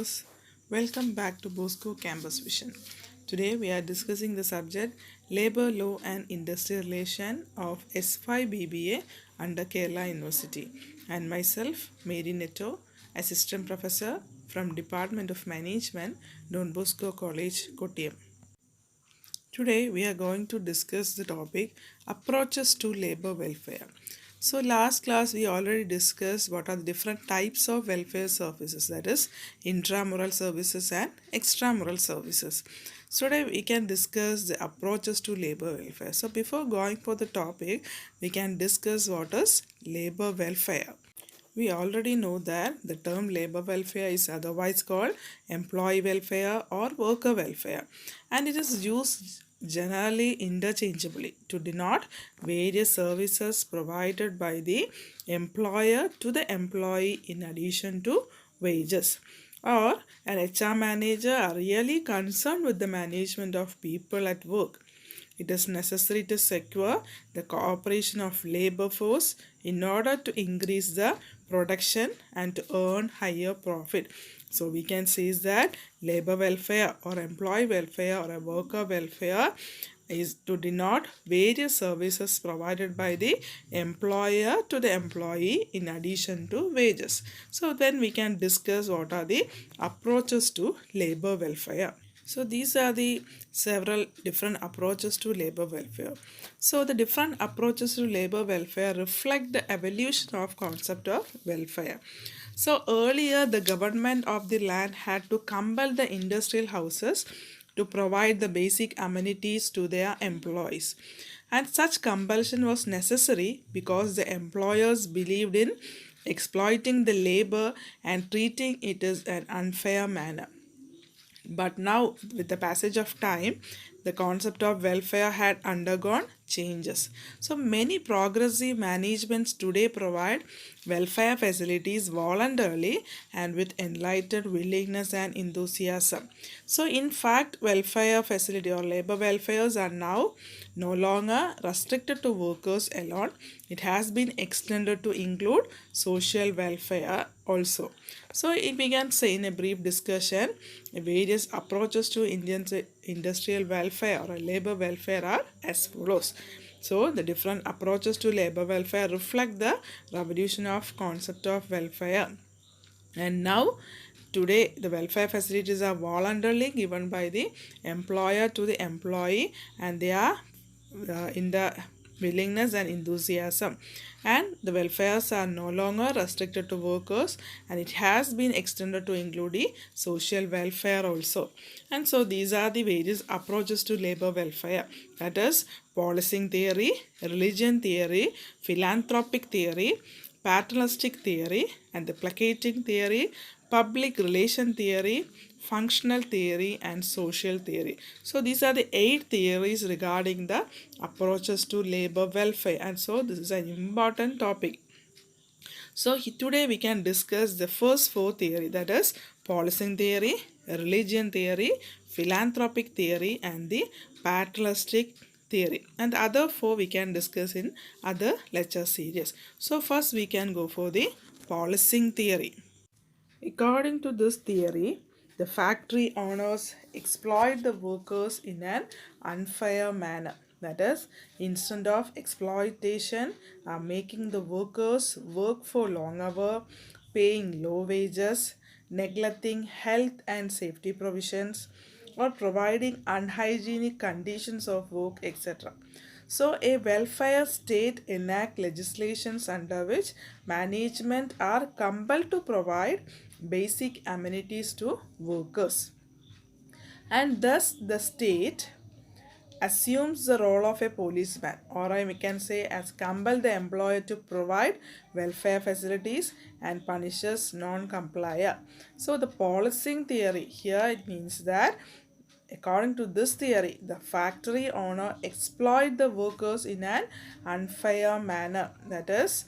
viewers, welcome back to Bosco Campus Vision. Today we are discussing the subject Labour Law and Industrial Relation of S5 BBA under Kerala University, and myself Mary Netto, Assistant Professor from Department of Management, Don Bosco College, Kottayam. Today we are going to discuss the topic approaches to labor welfare. So last class we already discussed what are the different types of welfare services, that is intramural services and extramural services. So today we can discuss the approaches to labor welfare. So before going for the topic, we can discuss what is labor welfare. We already know that the term labor welfare is otherwise called employee welfare or worker welfare, and it is used generally interchangeably to denote various services provided by the employer to the employee in addition to wages. Or an HR manager are really concerned with the management of people at work. It is necessary to secure the cooperation of labor force in order to increase the production and to earn higher profit. So we can say that labor welfare or employee welfare or a worker welfare is to denote various services provided by the employer to the employee in addition to wages. So then we can discuss what are the approaches to labor welfare. So these are the several different approaches to labor welfare. So the different approaches to labor welfare reflect the evolution of concept of welfare. So earlier the government of the land had to compel the industrial houses to provide the basic amenities to their employees. And such compulsion was necessary because the employers believed in exploiting the labor and treating it as an unfair manner. But now, with the passage of time, the concept of welfare had undergone changes. So, many progressive managements today provide welfare facilities voluntarily and with enlightened willingness and enthusiasm. So, in fact, welfare facility or labor welfares are now no longer restricted to workers alone. It has been extended to include social welfare also. So if we can say in a brief discussion, various approaches to Indian industrial welfare or labor welfare are as follows. So the different approaches to labor welfare reflect the revolution of concept of welfare. And now today the welfare facilities are voluntarily given by the employer to the employee, and they are in the willingness and enthusiasm, and the welfares are no longer restricted to workers, and it has been extended to include the social welfare also. And so these are the various approaches to labor welfare, that is policing theory, religion theory, philanthropic theory, paternalistic theory, and the placating theory, public relation theory, functional theory, and social theory. So these are the 8 theories regarding the approaches to labor welfare, and so this is an important topic. So today we can discuss the first 4 theory, that is policing theory, religion theory, philanthropic theory, and the paternalistic theory, and the other 4 we can discuss in other lecture series. So first we can go for the policing theory. According to this theory, the factory owners exploit the workers in an unfair manner. That is, instead of exploitation, are making the workers work for long hours, paying low wages, neglecting health and safety provisions, or providing unhygienic conditions of work, etc. So, a welfare state enact legislations under which management are compelled to provide basic amenities to workers, and thus the state assumes the role of a policeman, or I can say as compel the employer to provide welfare facilities and punishes non-complier. So the policing theory here, it means that according to this theory, the factory owner exploit the workers in an unfair manner. That is,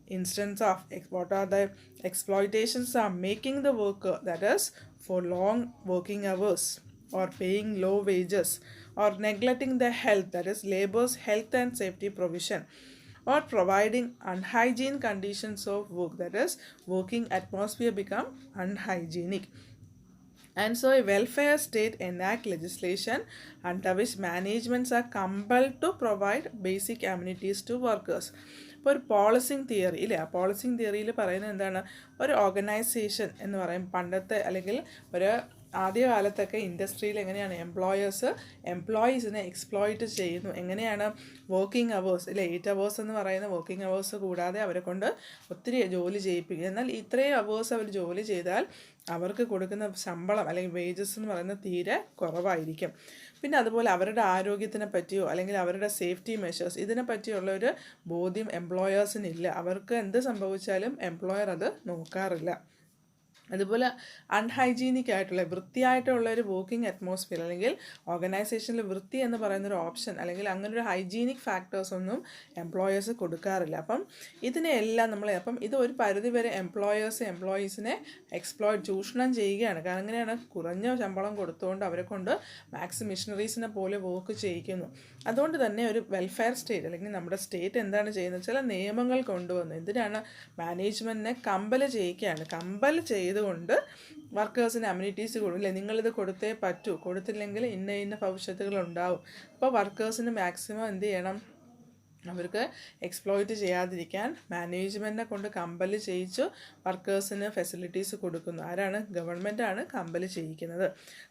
instance of what are the exploitations are making the worker, that is for long working hours, or paying low wages, or neglecting the health, that is labor's health and safety provision, or providing unhygiene conditions of work, that is working atmosphere become unhygienic. And so a welfare state enact legislation under which managements are compelled to provide basic amenities to workers. ഇപ്പോൾ ഒരു പോളിസിങ് theory ഇല്ലേ, ആ പോളിസിങ് തിയറിയിൽ പറയുന്നത് എന്താണ്, ഒരു organisation എന്ന് പറയും പണ്ടത്തെ അല്ലെങ്കിൽ ഒരു ആദ്യകാലത്തൊക്കെ ഇൻഡസ്ട്രിയിൽ എങ്ങനെയാണ് എംപ്ലോയീസിനെ എക്സ്പ്ലോയിറ്റ് ചെയ്യുന്നു, എങ്ങനെയാണ് വർക്കിംഗ് അവേഴ്സ് ഇല്ലേ, 8 അവേഴ്സ് എന്ന് പറയുന്ന വർക്കിംഗ് അവേഴ്സ് കൂടാതെ അവരെ കൊണ്ട് ഒത്തിരി ജോലി ചെയ്യിപ്പിക്കുക. എന്നാൽ ഇത്രയും അവേഴ്സ് അവർ ജോലി ചെയ്താൽ അവർക്ക് കൊടുക്കുന്ന ശമ്പളം അല്ലെങ്കിൽ വേജസ് എന്ന് പറയുന്നത് തീരെ കുറവായിരിക്കും. പിന്നെ അതുപോലെ അവരുടെ ആരോഗ്യത്തിനെ പറ്റിയോ അല്ലെങ്കിൽ അവരുടെ സേഫ്റ്റി മെഷേഴ്സ് ഇതിനെ പറ്റിയുള്ള ഒരു ബോധ്യം എംപ്ലോയേഴ്സിനില്ല. അവർക്ക് എന്ത് സംഭവിച്ചാലും എംപ്ലോയർ അത് നോക്കാറില്ല. അതുപോലെ അൺഹൈജീനിക് ആയിട്ടുള്ള വൃത്തിയായിട്ടുള്ള ഒരു വർക്കിംഗ് അറ്റ്മോസ്ഫിയർ അല്ലെങ്കിൽ ഓർഗനൈസേഷനിൽ വൃത്തി എന്ന് പറയുന്നൊരു ഓപ്ഷൻ അല്ലെങ്കിൽ അങ്ങനെ ഒരു ഹൈജീനിക് ഫാക്ടേഴ്സ് ഒന്നും എംപ്ലോയേഴ്സ് കൊടുക്കാറില്ല. അപ്പം ഇതിനെല്ലാം അപ്പം ഇത് ഒരു പരിധിവരെ എംപ്ലോയീസിനെ ചൂഷണം ചെയ്യുകയാണ്. കാരണം അങ്ങനെയാണ് കുറഞ്ഞ ശമ്പളം കൊടുത്തുകൊണ്ട് അവരെ കൊണ്ട് മിഷണറീസിനെ പോലെ വർക്ക് ചെയ്യിക്കുന്നു. അതുകൊണ്ട് തന്നെ ഒരു വെൽഫെയർ സ്റ്റേറ്റ് അല്ലെങ്കിൽ നമ്മുടെ സ്റ്റേറ്റ് എന്താണ് ചെയ്യുന്നത്, ചില നിയമങ്ങൾ കൊണ്ടുവന്നു. എന്തിനാണ്, മാനേജ്മെൻറ്റിനെ കമ്പൽ ചെയ്യിക്കുകയാണ്. കമ്പൽ ചെയ്തുകൊണ്ട് വർക്കേഴ്സിന് അമ്യൂണിറ്റീസ് കൊടുക്കില്ലേ, നിങ്ങളിത് കൊടുത്തേ പറ്റൂ, കൊടുത്തില്ലെങ്കിൽ ഇന്ന ഭവിഷ്യത്തുകളുണ്ടാവും. അപ്പോൾ വർക്കേഴ്സിന് മാക്സിമം എന്ത് ചെയ്യണം, അവർക്ക് എക്സ്പ്ലോയിറ്റ് ചെയ്യാതിരിക്കാൻ മാനേജ്മെൻറ്റിനെ കൊണ്ട് കമ്പൽ ചെയ്യിച്ചു വർക്കേഴ്സിന് ഫെസിലിറ്റീസ് കൊടുക്കുന്നു. ആരാണ്, ഗവൺമെൻറ്റാണ് കമ്പൽ ചെയ്യിക്കുന്നത്.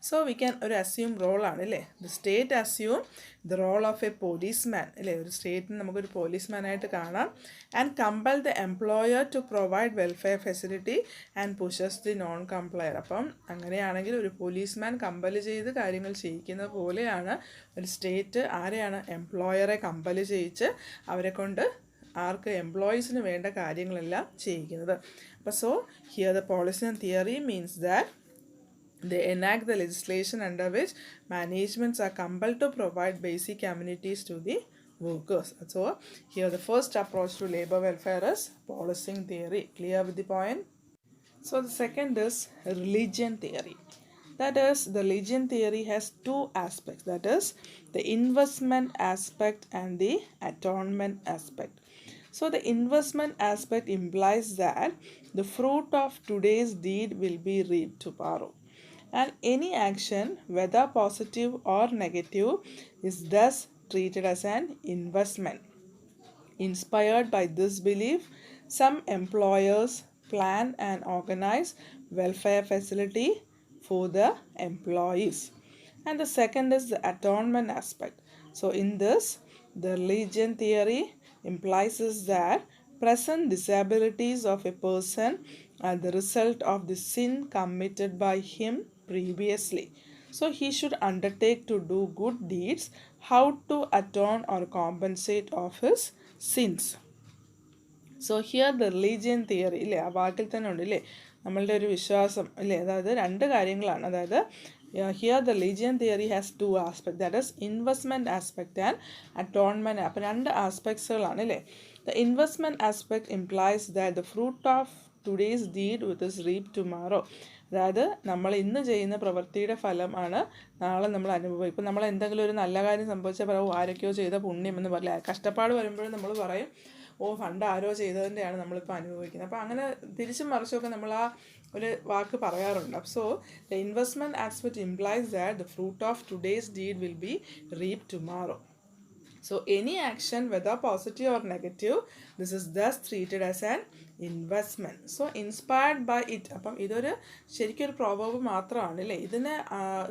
സോ വി ക്യാൻ ഒരു അസ്യൂം റോളാണ് അല്ലേ, the state assume the role of a policeman അല്ലേ, ഒരു സ്റ്റേറ്റിന് നമുക്കൊരു പോലീസ്മാനായിട്ട് കാണാം. And compel the employer to provide welfare facility and pushes the non complier. അപ്പം അങ്ങനെയാണെങ്കിൽ ഒരു പോലീസ്മാൻ കമ്പൽ ചെയ്ത് കാര്യങ്ങൾ ചെയ്യിക്കുന്ന പോലെയാണ് ഒരു സ്റ്റേറ്റ് ആരെയാണ്, എംപ്ലോയറെ കമ്പൽ ചെയ്യിച്ച് അവരെ കൊണ്ട് എംപ്ലോയീസിന് വേണ്ട കാര്യങ്ങളെല്ലാം ചെയ്യിക്കുന്നത്. അപ്പോൾ so here the policy and theory means that they enact the legislation under which managements are compelled to provide basic amenities to the workers. So here the first approach to labor welfare is policing theory. Clear with the point? So the second is religion theory. That is, the religion theory has two aspects, that is the investment aspect and the atonement aspect. So the investment aspect implies that the fruit of today's deed will be reaped tomorrow, and any action, whether positive or negative, is thus treated as an investment. Inspired by this belief, some employers plan and organize welfare facility for the employees. And the second is the atonement aspect. So in this, the religion theory implies is that present disabilities of a person are the result of the sin committed by him previously. So he should undertake to do good deeds, how to atone or compensate of his sins. So here the religion theory ഇല്ലേ, ആ വാക്കിൽ തന്നെ ഉണ്ട് ഇല്ലേ, നമ്മളുടെ ഒരു വിശ്വാസം അല്ലേ, അതായത് രണ്ട് കാര്യങ്ങളാണ്. അതായത് here the religion theory has two aspects, that is investment aspect and atonement. അപ്പോൾ രണ്ട് ആസ്പെക്ട്സുകളാണ് അല്ലേ. The investment aspect implies that the fruit of today's deed is reaped tomorrow. അതായത് നമ്മൾ ഇന്ന് ചെയ്യുന്ന പ്രവൃത്തിയുടെ ഫലമാണ് നാളെ നമ്മൾ അനുഭവിക്കും. ഇപ്പം നമ്മൾ എന്തെങ്കിലും ഒരു നല്ല കാര്യം സംഭവിച്ചാൽ പറയും ആരൊക്കെയോ ചെയ്ത പുണ്യം എന്ന് പറയില്ല. കഷ്ടപ്പാട് വരുമ്പോഴും നമ്മൾ പറയും ഫണ്ട് ആരോ ചെയ്തതിൻ്റെയാണ് നമ്മളിപ്പോൾ അനുഭവിക്കുന്നത്. അപ്പോൾ അങ്ങനെ തിരിച്ചും മറിച്ചൊക്കെ നമ്മൾ ആ ഒരു വാക്ക് പറയാറുണ്ട്. So the investment aspect implies that the fruit of today's deed will be reaped tomorrow. So any action, whether positive or negative, this is thus treated as an investment. So inspired by it. അപ്പം ഇതൊരു ശരിക്കും ഒരു proverb മാത്രമാണ് അല്ലേ. ഇതിനെ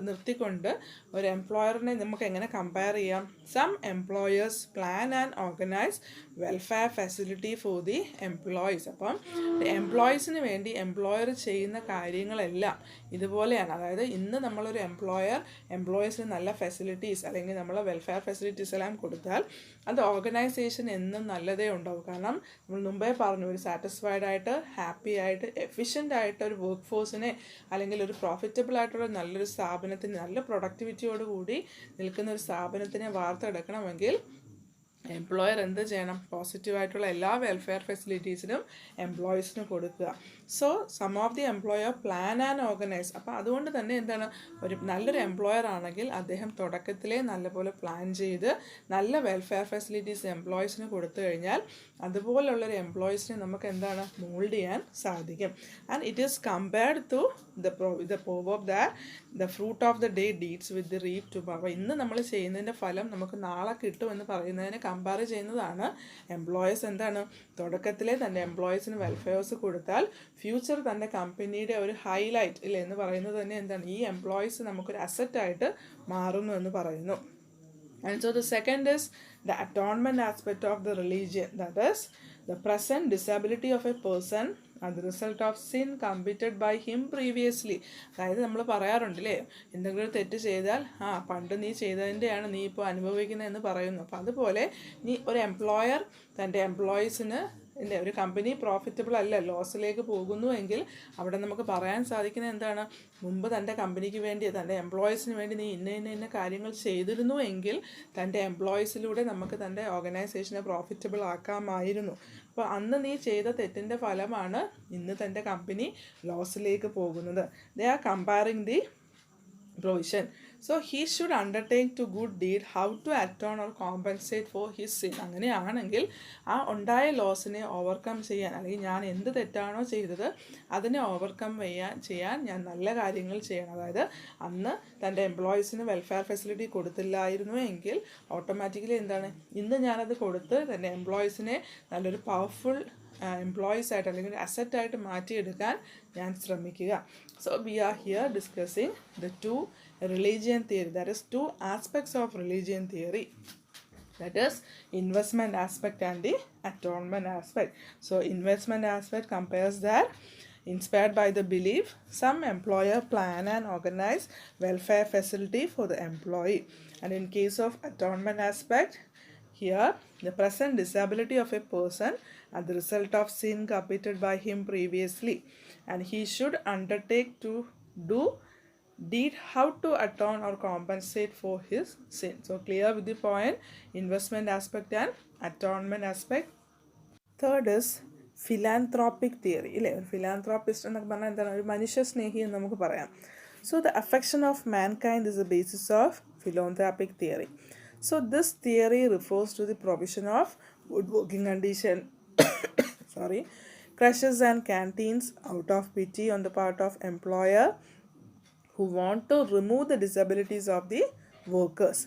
നിർത്തിക്കൊണ്ട് ഒരു എംപ്ലോയറിനെ നമുക്ക് എങ്ങനെ കമ്പയർ ചെയ്യാം. Some employers plan and organise welfare facility for the employees. അപ്പം എംപ്ലോയീസിന് വേണ്ടി എംപ്ലോയർ ചെയ്യുന്ന കാര്യങ്ങളെല്ലാം ഇതുപോലെയാണ്. അതായത് ഇന്ന് നമ്മളൊരു എംപ്ലോയീസിന് നല്ല ഫെസിലിറ്റീസ് അല്ലെങ്കിൽ നമ്മളെ വെൽഫെയർ ഫെസിലിറ്റീസ് എല്ലാം കൊടുത്താൽ അത് ഓർഗനൈസേഷൻ എന്നും നല്ലതേ ഉണ്ടാവും. കാരണം നമ്മൾ മുമ്പേ പറഞ്ഞു, ഒരു സാറ്റിസ്ഫൈഡ് ആയിട്ട് ഹാപ്പി ആയിട്ട് എഫിഷ്യൻ്റ് ആയിട്ട് ഒരു വർക്ക് ഫോഴ്സിനെ അല്ലെങ്കിൽ ഒരു പ്രോഫിറ്റബിൾ ആയിട്ടുള്ള നല്ലൊരു സ്ഥാപനത്തിന് നല്ല പ്രൊഡക്ടിവിറ്റിയോടുകൂടി നിൽക്കുന്ന ഒരു സ്ഥാപനത്തിനെ വാർത്തെടുക്കണമെങ്കിൽ എംപ്ലോയർ എന്ത് ചെയ്യണം, പോസിറ്റീവായിട്ടുള്ള എല്ലാ വെൽഫെയർ ഫെസിലിറ്റീസിനും എംപ്ലോയീസിന് കൊടുക്കുക. So some of the employer plan and organise. അപ്പോൾ അതുകൊണ്ട് തന്നെ എന്താണ്, ഒരു നല്ലൊരു എംപ്ലോയർ ആണെങ്കിൽ അദ്ദേഹം തുടക്കത്തിലേ നല്ലപോലെ പ്ലാൻ ചെയ്ത് നല്ല വെൽഫെയർ ഫെസിലിറ്റീസ് എംപ്ലോയീസിന് കൊടുത്തു കഴിഞ്ഞാൽ അതുപോലുള്ളൊരു എംപ്ലോയീസിനെ നമുക്ക് എന്താണ് മോൾഡ് ചെയ്യാൻ സാധിക്കും. And it is compared to the proverb that the fruit of the day deeds with the reap tomorrow. ഇന്ന് നമ്മൾ ചെയ്യുന്നതിൻ്റെ ഫലം നമുക്ക് നാളെ കിട്ടുമെന്ന് പറയുന്നതിനെ കമ്പയർ ചെയ്യുന്നതാണ്. എംപ്ലോയീസ് എന്താണ് തുടക്കത്തിലെ തൻ്റെ എംപ്ലോയീസിന് വെൽഫെയർസ് കൊടുത്താൽ ഫ്യൂച്ചർ തൻ്റെ കമ്പനിയുടെ ഒരു ഹൈലൈറ്റ് ഇല്ല എന്ന് പറയുന്നത് തന്നെ എന്താണ്, ഈ എംപ്ലോയീസ് നമുക്കൊരു അസറ്റായിട്ട് മാറുന്നു എന്ന് പറയുന്നു. And so the second is the atonement aspect of the religion, that is the present disability of a person as the result of sin committed by him previously. അതായത് നമ്മൾ പറയാറുണ്ടല്ലേ, എന്തെങ്കിലും തെറ്റ് ചെയ്താൽ പണ്ട് നീ ചെയ്തതിൻ്റെയാണ് നീ ഇപ്പോൾ അനുഭവിക്കുന്നതെന്ന് പറയുന്നു. അപ്പോൾ അതുപോലെ നീ ഒരു എംപ്ലോയർ തൻ്റെ എംപ്ലോയീസിന് ഒരു കമ്പനി പ്രോഫിറ്റബിൾ അല്ല, ലോസിലേക്ക് പോകുന്നു എങ്കിൽ അവിടെ നമുക്ക് പറയാൻ സാധിക്കുന്നത് എന്താണ്, മുമ്പ് തൻ്റെ കമ്പനിക്ക് വേണ്ടി തൻ്റെ എംപ്ലോയീസിന് വേണ്ടി നീ ഇന്ന കാര്യങ്ങൾ ചെയ്തിരുന്നു എങ്കിൽ തൻ്റെ എംപ്ലോയീസിലൂടെ നമുക്ക് തൻ്റെ ഓർഗനൈസേഷനെ പ്രോഫിറ്റബിൾ ആക്കാമായിരുന്നു. അപ്പോൾ അന്ന് നീ ചെയ്ത തെറ്റിൻ്റെ ഫലമാണ് ഇന്ന് തൻ്റെ കമ്പനി ലോസിലേക്ക് പോകുന്നത്. They are comparing the provision. So he should undertake to good deed how to atone or compensate for his sin. അങ്ങനെയാണെങ്കിൽ ആ ഉണ്ടായ ലോസിനെ ഓവർകം ചെയ്യാൻ, അല്ലെങ്കിൽ ഞാൻ എന്ത് തെറ്റാണോ ചെയ്തത് അതിനെ ഓവർകം ചെയ്യാൻ ഞാൻ നല്ല കാര്യങ്ങൾ ചെയ്യണം. അതായത് അന്ന് തൻ്റെ എംപ്ലോയീസിന് വെൽഫെയർ ഫെസിലിറ്റി കൊടുത്തില്ലായിരുന്നു എങ്കിൽ ഓട്ടോമാറ്റിക്കലി എന്താണ്, ഇന്ന് ഞാനത് കൊടുത്ത് തൻ്റെ എംപ്ലോയീസിനെ നല്ലൊരു പവർഫുൾ എംപ്ലോയീസ് ആയിട്ട് അല്ലെങ്കിൽ അസറ്റായിട്ട് മാറ്റിയെടുക്കാൻ ഞാൻ ശ്രമിക്കുക. So we are here discussing the two religion theory, that is two aspects of religion theory, that is investment aspect and the atonement aspect. So investment aspect compares that inspired by the belief some employer plan and organize welfare facility for the employee, and in case of atonement aspect, here the present disability of a person as the result of sin committed by him previously, and he should undertake to do deed how to atone or compensate for his sin. So clear with the point, investment aspect and atonement aspect. Third is philanthropic theory. ഇല്ലേ, ഒരു philanthropist എന്നൊക്കെ പറഞ്ഞാൽ എന്താണ്, ഒരു മനുഷ്യ സ്നേഹി എന്ന് നമുക്ക് പറയാം. So the affection of mankind is the basis of philanthropic theory. So this theory refers to the provision of good working condition crashes and canteens out of pity on the part of employer who want to remove the disabilities of the workers.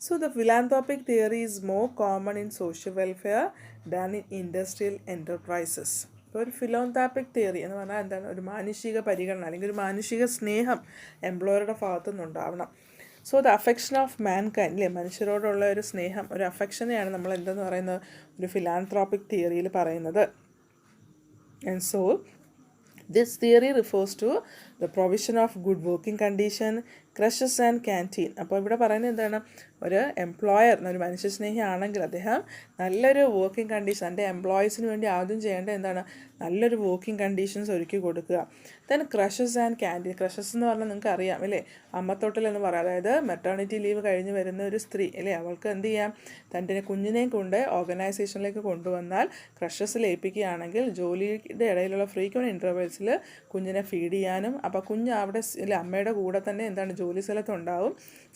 So the philanthropic theory is more common in social welfare than in industrial enterprises. ഒരു ഫിലോന്ത്രാപ്പിക് theory എന്ന് പറഞ്ഞാൽ എന്താണ്, ഒരു മാനുഷിക പരിഗണന അല്ലെങ്കിൽ ഒരു മാനുഷിക സ്നേഹം എംപ്ലോയറുടെ ഭാഗത്തു നിന്നുണ്ടാവണം. So the affection of mankind, അല്ലേ, മനുഷ്യരോടുള്ള ഒരു സ്നേഹം, ഒരു അഫെക്ഷനെയാണ് നമ്മൾ എന്തെന്ന് പറയുന്നത്, ഒരു ഫിലാന്ത്രോപ്പിക് തിയറിയിൽ പറയുന്നത്. And so this theory refers to the provision of good working condition, crashes and canteen. അപ്പോൾ ഇവിടെ പറയുന്നത് എന്താണ്, ഒരു എംപ്ലോയർ ഒരു മനുഷ്യസ്നേഹി ആണെങ്കിൽ അദ്ദേഹം നല്ലൊരു വർക്കിംഗ് കണ്ടീഷൻ എൻ്റെ എംപ്ലോയീസിന് വേണ്ടി ആദ്യം ചെയ്യേണ്ടത് എന്താണ്, നല്ലൊരു വർക്കിംഗ് കണ്ടീഷൻസ് ഒരുക്കി കൊടുക്കുക. Then crushes and canteen. Crushes എന്ന് പറഞ്ഞാൽ നിങ്ങൾക്ക് അറിയാം അല്ലേ, അമ്മത്തൊട്ടിൽ എന്ന് പറയാം. അതായത് മെറ്റേണിറ്റി ലീവ് കഴിഞ്ഞ് വരുന്ന ഒരു സ്ത്രീ അല്ലേ, അവൾക്ക് എന്ത് ചെയ്യാം, തൻ്റെ കുഞ്ഞിനെയും കൊണ്ട് ഓർഗനൈസേഷനിലേക്ക് കൊണ്ടുവന്നാൽ ക്രഷസിൽ ഏൽപ്പിക്കുകയാണെങ്കിൽ ജോലിയുടെ ഇടയിലുള്ള ഫ്രീക്വൻറ്റ് ഇൻ്റർവെൽസിൽ കുഞ്ഞിനെ ഫീഡ് ചെയ്യാനും, അപ്പോൾ കുഞ്ഞ് അവിടെ അമ്മയുടെ കൂടെ തന്നെ എന്താണ് ജോലി സ്ഥലത്തുണ്ടാവും,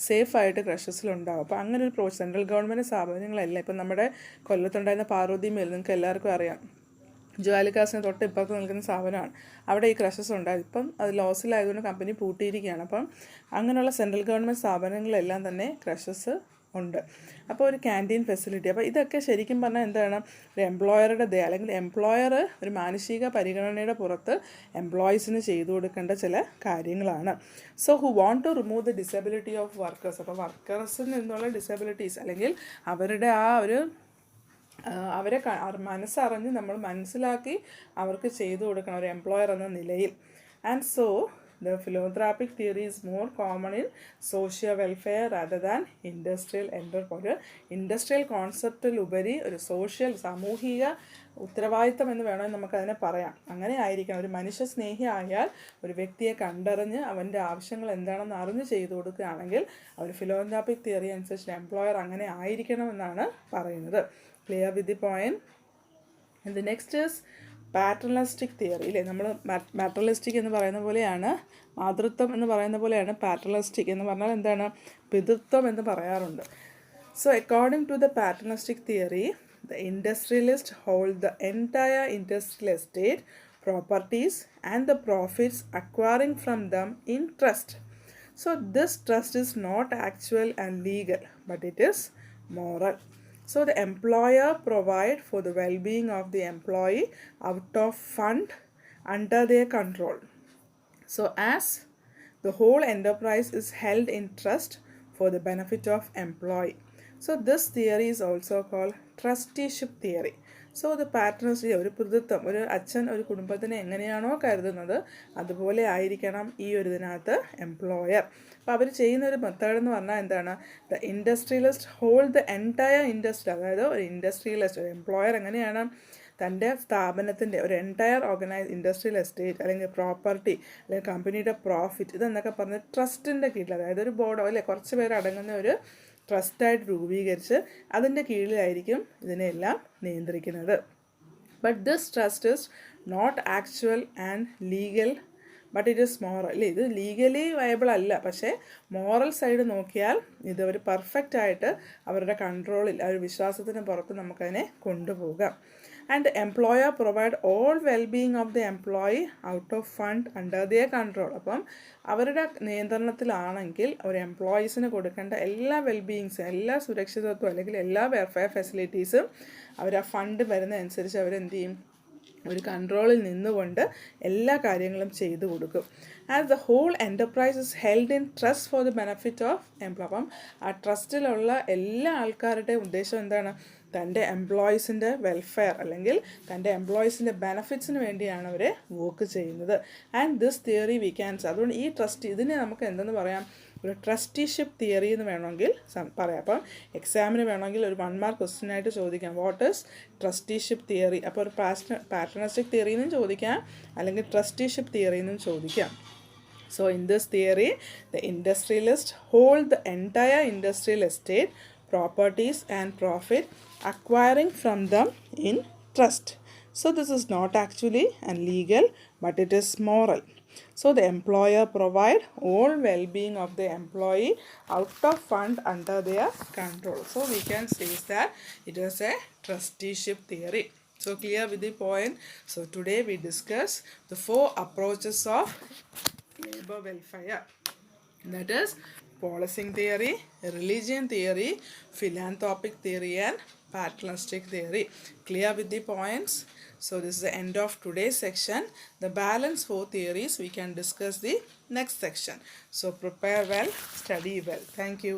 സേഫായിട്ട് ക്രഷസിലുണ്ടാവും. അപ്പോൾ അങ്ങനെ ഒരു സെൻട്രൽ ഗവൺമെൻറ് സ്ഥാപനങ്ങളെല്ലാം, ഇപ്പം നമ്മുടെ കൊല്ലത്തുണ്ടായിരുന്ന പാർവതി മിൽ നിങ്ങൾക്ക് എല്ലാവർക്കും അറിയാം, ജ്വാലിക്കാസിന് തൊട്ട് ഇപ്പുറത്ത് നിൽക്കുന്ന സ്ഥാപനമാണ്. അവിടെ ഈ ക്രഷസ് ഉണ്ടായത്, ഇപ്പം അത് ലോസിലായതുകൊണ്ട് കമ്പനി പൂട്ടിയിരിക്കുകയാണ്. അപ്പം അങ്ങനെയുള്ള സെൻട്രൽ ഗവൺമെൻറ് സ്ഥാപനങ്ങളെല്ലാം തന്നെ ക്രഷസ് ഉണ്ട്. അപ്പോൾ ഒരു ക്യാൻറ്റീൻ ഫെസിലിറ്റി, അപ്പോൾ ഇതൊക്കെ ശരിക്കും പറഞ്ഞാൽ എന്താണ്, ഒരു എംപ്ലോയറുടെ അല്ലെങ്കിൽ എംപ്ലോയർ ഒരു മാനുഷിക പരിഗണനയുടെ പുറത്ത് എംപ്ലോയീസിന് ചെയ്തു കൊടുക്കേണ്ട ചില കാര്യങ്ങളാണ്. So who want to remove the disability of workers, അപ്പോൾ വർക്കേഴ്സിൽ നിന്നുള്ള ഡിസബിലിറ്റീസ് അല്ലെങ്കിൽ അവരുടെ ആ ഒരു അവരെ മനസ്സറിഞ്ഞ് നമ്മൾ മനസ്സിലാക്കി അവർക്ക് ചെയ്തു കൊടുക്കണം ഒരു എംപ്ലോയർ എന്ന നിലയിൽ. And so the philanthropic theory is more common in social welfare rather than industrial enterprise. Industrial കോൺസെപ്റ്റിലുപരി ഒരു സോഷ്യൽ സാമൂഹിക ഉത്തരവാദിത്തം എന്ന് വേണമെങ്കിൽ നമുക്കതിനെ പറയാം. അങ്ങനെ ആയിരിക്കണം. ഒരു മനുഷ്യ സ്നേഹി ആയാൽ ഒരു വ്യക്തിയെ കണ്ടറിഞ്ഞ് അവൻ്റെ ആവശ്യങ്ങൾ എന്താണെന്ന് അറിഞ്ഞ് ചെയ്തു കൊടുക്കുകയാണെങ്കിൽ ഒരു ഫിലോന്ത്രോപ്പിക് തിയറി അനുസരിച്ച് എംപ്ലോയർ അങ്ങനെ ആയിരിക്കണമെന്നാണ് പറയുന്നത്. Clear with the point. And the next is paternalistic theory അല്ലേ, നമ്മൾ മാറ്റർണലിസ്റ്റിക് എന്ന് പറയുന്ന പോലെയാണ്, മാതൃത്വം എന്ന് പറയുന്ന പോലെയാണ് പാറ്റർണലിസ്റ്റിക് എന്ന് പറഞ്ഞാൽ എന്താണ്, പിതൃത്വം എന്ന് പറയാറുണ്ട്. So according to the paternalistic theory, the industrialist hold the entire industrial estate, properties and the profits acquiring from them in trust. So this trust is not actual and legal, but it is moral. So the employer provide for the well-being of the employee out of fund under their control. So as the whole enterprise is held in trust for the benefit of employee. So this theory is also called trusteeship theory. So അത് പാറ്റർണലിസ്റ്റിക്, ഒരു പിതൃത്വം, ഒരു അച്ഛൻ ഒരു കുടുംബത്തിനെ എങ്ങനെയാണോ കരുതുന്നത് അതുപോലെ ആയിരിക്കണം ഈ ഒരു ഇതിനകത്ത് എംപ്ലോയർ. അപ്പോൾ അവർ ചെയ്യുന്ന ഒരു മെത്തേഡ് എന്ന് പറഞ്ഞാൽ എന്താണ്, the industrialist hold the entire industry, അതായത് ഒരു ഇൻഡസ്ട്രിയലിസ്റ്റ്, ഒരു എംപ്ലോയർ എങ്ങനെയാണ് തൻ്റെ സ്ഥാപനത്തിൻ്റെ ഒരു എൻറ്റയർ ഇൻഡസ്ട്രിയൽ എസ്റ്റേറ്റ് അല്ലെങ്കിൽ പ്രോപ്പർട്ടി അല്ലെങ്കിൽ കമ്പനിയുടെ പ്രോഫിറ്റ് ഇതെന്നൊക്കെ പറഞ്ഞ് ട്രസ്റ്റിൻ്റെ കീഴിൽ, അതായത് ഒരു ബോർഡോ അല്ലെ കുറച്ച് പേര് അടങ്ങുന്ന ഒരു ട്രസ്റ്റായിട്ട് രൂപീകരിച്ച് അതിൻ്റെ കീഴിലായിരിക്കും ഇതിനെല്ലാം നിയന്ത്രിക്കുന്നത്. But this trust is not actual and legal, but it is moral. അല്ലേ, ഇത് ലീഗലി വയബിൾ അല്ല, പക്ഷേ മോറൽ സൈഡ് നോക്കിയാൽ ഇത് ഒരു പെർഫെക്റ്റ് ആയിട്ട് അവരുടെ കൺട്രോളിൽ, ആ ഒരു വിശ്വാസത്തിന് പുറത്ത് നമുക്കതിനെ കൊണ്ടുപോകാം. And employer provide all wellbeing of the employee out of fund under their control. അപ്പം അവരുടെ നിയന്ത്രണത്തിലാണെങ്കിൽ ഒരു എംപ്ലോയീസിന് കൊടുക്കേണ്ട എല്ലാ വെൽബീയിങ്സും, എല്ലാ സുരക്ഷിതത്വം അല്ലെങ്കിൽ എല്ലാ വെൽഫെയർ ഫെസിലിറ്റീസും അവർ ആ ഫണ്ട് വരുന്നതനുസരിച്ച് അവരെന്ത് ചെയ്യും, ഒരു കൺട്രോളിൽ നിന്നുകൊണ്ട് എല്ലാ കാര്യങ്ങളും ചെയ്തു കൊടുക്കും. As the whole enterprise is held in trust for the benefit of employ. അപ്പം ആ ട്രസ്റ്റിലുള്ള എല്ലാ ആൾക്കാരുടെയും ഉദ്ദേശം എന്താണ്, തൻ്റെ എംപ്ലോയീസിൻ്റെ വെൽഫെയർ അല്ലെങ്കിൽ തൻ്റെ എംപ്ലോയീസിൻ്റെ ബെനഫിറ്റ്സിന് വേണ്ടിയാണ് അവർ വർക്ക് ചെയ്യുന്നത്. And this theory we can, അതുകൊണ്ട് ഈ ട്രസ്റ്റ് ഇതിനെ നമുക്ക് എന്തെന്ന് പറയാം, ഒരു ട്രസ്റ്റിഷിപ്പ് തിയറി എന്ന് വേണമെങ്കിൽ പറയാം. അപ്പം എക്സാമിന് വേണമെങ്കിൽ ഒരു 1 മാർക്ക് ക്വസ്റ്റ്യൻ ആയിട്ട് ചോദിക്കാം, വാട്ട് ഈസ് ട്രസ്റ്റിഷിപ്പ് തിയറി. അപ്പോൾ ഒരു പാറ്റർണലിസ്റ്റിക് തിയറി എന്നും ചോദിക്കാം അല്ലെങ്കിൽ ട്രസ്റ്റിഷിപ്പ് തിയറി എന്നും ചോദിക്കാം. So in this theory, the industrialist hold the entire industrial estate, properties and profit acquiring from them in trust. So this is not actually illegal, but it is moral. So the employer provide all well-being of the employee out of fund under their control. So we can say that it is a trusteeship theory. So clear with the point. So today we discuss the 4 approaches of labor welfare, that is policing theory, religion theory, philanthropic theory and paternalistic theory. Clear with the points. So this is the end of today's section. The balance 4 theories we can discuss the next section. So prepare well, study well. Thank you.